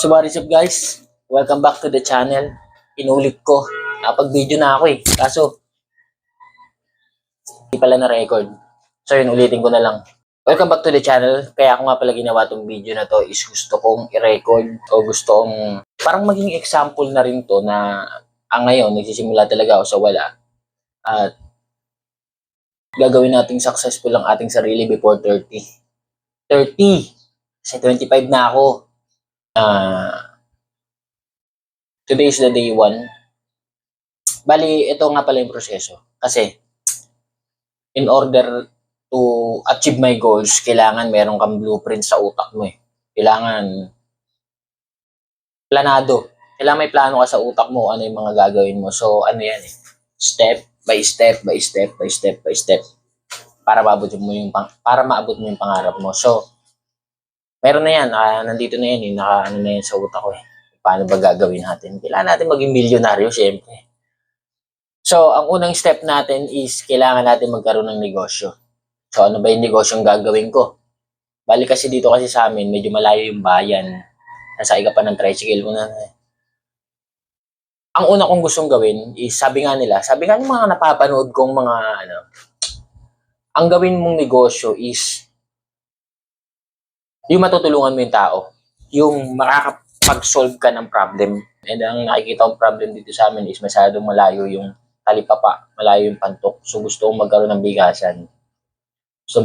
So what is up guys? Welcome back to the channel. Inulit ko. Nakapag-video na ako Kaso, hindi pala na-record. So yun, ulitin ko na lang. Welcome back to the channel. Kaya ako nga pala ginawa tong video na to is gusto kong i-record o gusto kong parang maging example na rin to na ngayon, nagsisimula talaga ako sa wala. At gagawin nating successful ang ating sarili before 30. 30! Kasi 25 na ako. Today is the day 1. Bali, ito nga pala yung proseso. Kasi, in order to achieve my goals, kailangan meron kang blueprint sa utak mo Kailangan planado. Kailangan may plano ka sa utak mo ano yung mga gagawin mo. So, ano yan Step by step, by step, by step, by step. Para maabot mo yung pangarap mo. So, meron na yan. Nandito na yan ano na yan sa utak ko Paano ba gagawin natin? Kailangan natin maging milyonaryo, syempre. So, ang unang step natin is kailangan natin magkaroon ng negosyo. So, ano ba yung negosyong gagawin ko? Bali kasi dito kasi sa amin, medyo malayo yung bayan. Nasakay ka pa ng tricycle. Ang una kong gustong gawin is, sabi nga ng mga napapanood kong mga, ang gawin mong negosyo is, yung matutulungan mo yung tao. Yung makakapag-solve ka ng problem. And ang nakikita kong problem dito sa amin is masyadong malayo yung talipapa, malayo yung pantok. So gusto kong magkaroon ng bigasan. So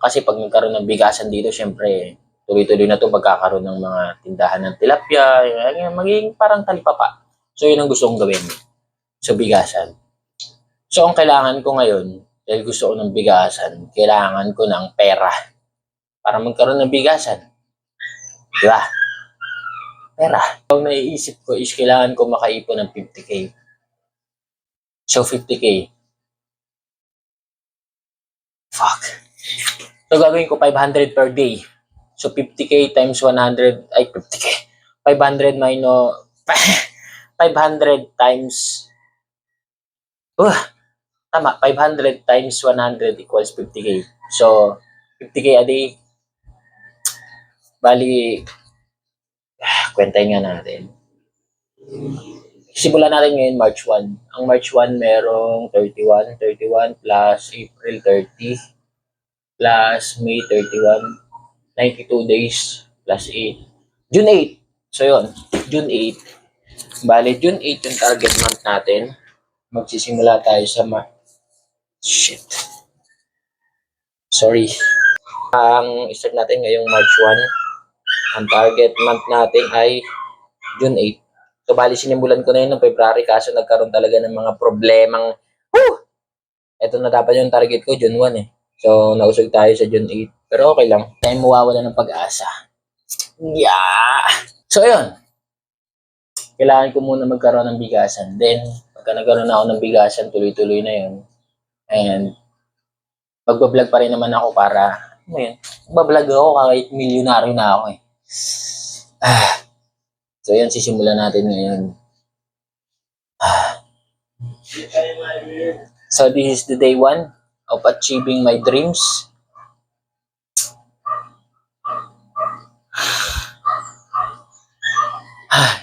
kasi pag magkaroon ng bigasan dito, syempre, tuloy-tuloy na to magkakaroon ng mga tindahan ng tilapia, magiging parang talipapa. So yun ang gusto kong gawin. So bigasan. So ang kailangan ko ngayon, dahil gusto ko ng bigasan, kailangan ko ng pera para magkaroon ng bigasan. Diba? Pera. Ang naiisip ko is kailangan ko makaipon ng 50K. So 50K. Fuck. So gagawin ko 500 per day. So 50K times 100, 50K. 500 minus 500 times tama, 500 times 100 equals 50K. So, 50K a day. Bali, kwentahin nga natin. Simulan natin ngayon March 1. Ang March 1 merong 31 plus April 30 plus May 31, 92 days plus 8. June 8. So, yun. June 8. Bali, June 8 yung target month natin. Magsisimula tayo sa Shit. Sorry. Ang start natin ngayong March 1. Ang target month natin ay June 8. So, bali sinimulan ko na yun ng February kaso nagkaroon talaga ng mga problemang Ito na dapat yung target ko, June 1 So, nausog tayo sa June 8. Pero okay lang. Tayo mawawala ng pag-asa. Yeah! So, yun. Kailangan ko muna magkaroon ng bigasan. Then, pagka nagkaroon na ako ng bigasan, tuloy-tuloy na yun. And magbablog pa rin naman ako para magbablog ako kahit milyonaryo na ako So yun, sisimulan natin ngayon. So this is the day 1 of achieving my dreams.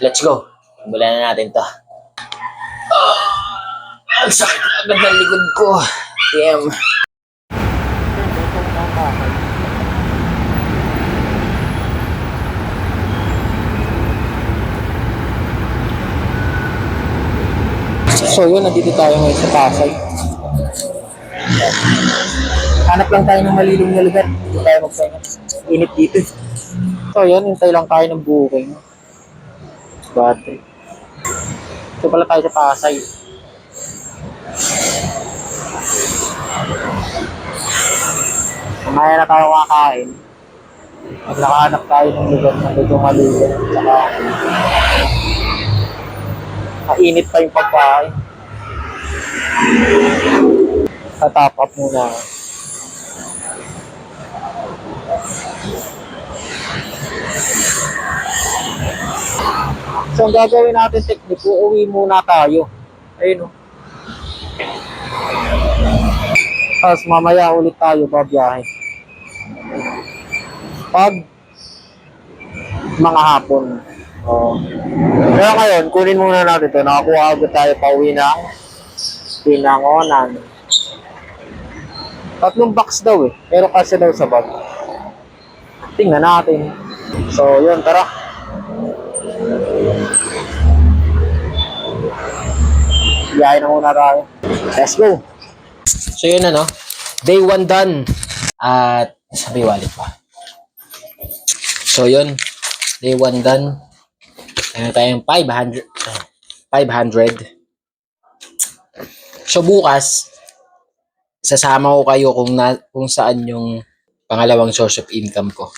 Let's go. Simulan na natin to. Ang sakit agad ng likod ko. Damn. So yun, nandito tayo ngayon sa Pasay. Hanap lang tayo ng malilong na lugar. Dito tayo magpahinga. Init dito So yun, hintay lang tayo ng booking. Battery. Ito pala tayo sa Pasay. Kumaya na tayo kakain. Nakahanap tayo ng lugar na medyo maliit. Saka mainit pa yung pagkain. Top up muna. So ang gagawin natin technique, uuwi muna tayo. Ayun Tapos mamaya ulit tayo babiyahe. Pag mga hapon. Oh. Pero ngayon, kunin muna natin ito. Nakakuha agad tayo pauwi ng Pinangonan. 3 box daw eh. Pero kasi daw sa bag. Tingnan natin. So, yun, tara. Biyahe na muna tayo. Let's go. So yun ano, day 1 done. At sabi wallet pa. So yun, day 1 done. Ano tayong 500. 500. So bukas, sasama ko kayo kung saan yung pangalawang source of income ko.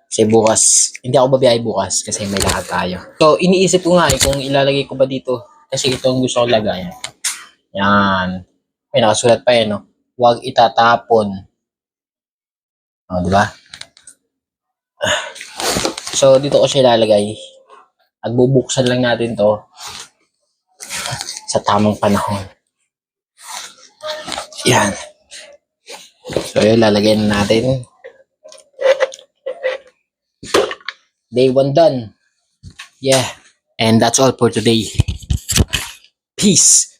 Kasi bukas, hindi ako babiyahe bukas kasi may lakad tayo. So iniisip ko nga kung ilalagay ko ba dito. Kasi ito ang gusto ko lagayan. Yan. May nakasulat pa yan, no? Huwag itatapon. O, di ba? So, dito ko siya ilalagay. At bubuksan lang natin to sa tamang panahon. Yan. So, yun, lalagay na natin. Day 1 done. Yeah. And that's all for today. Peace.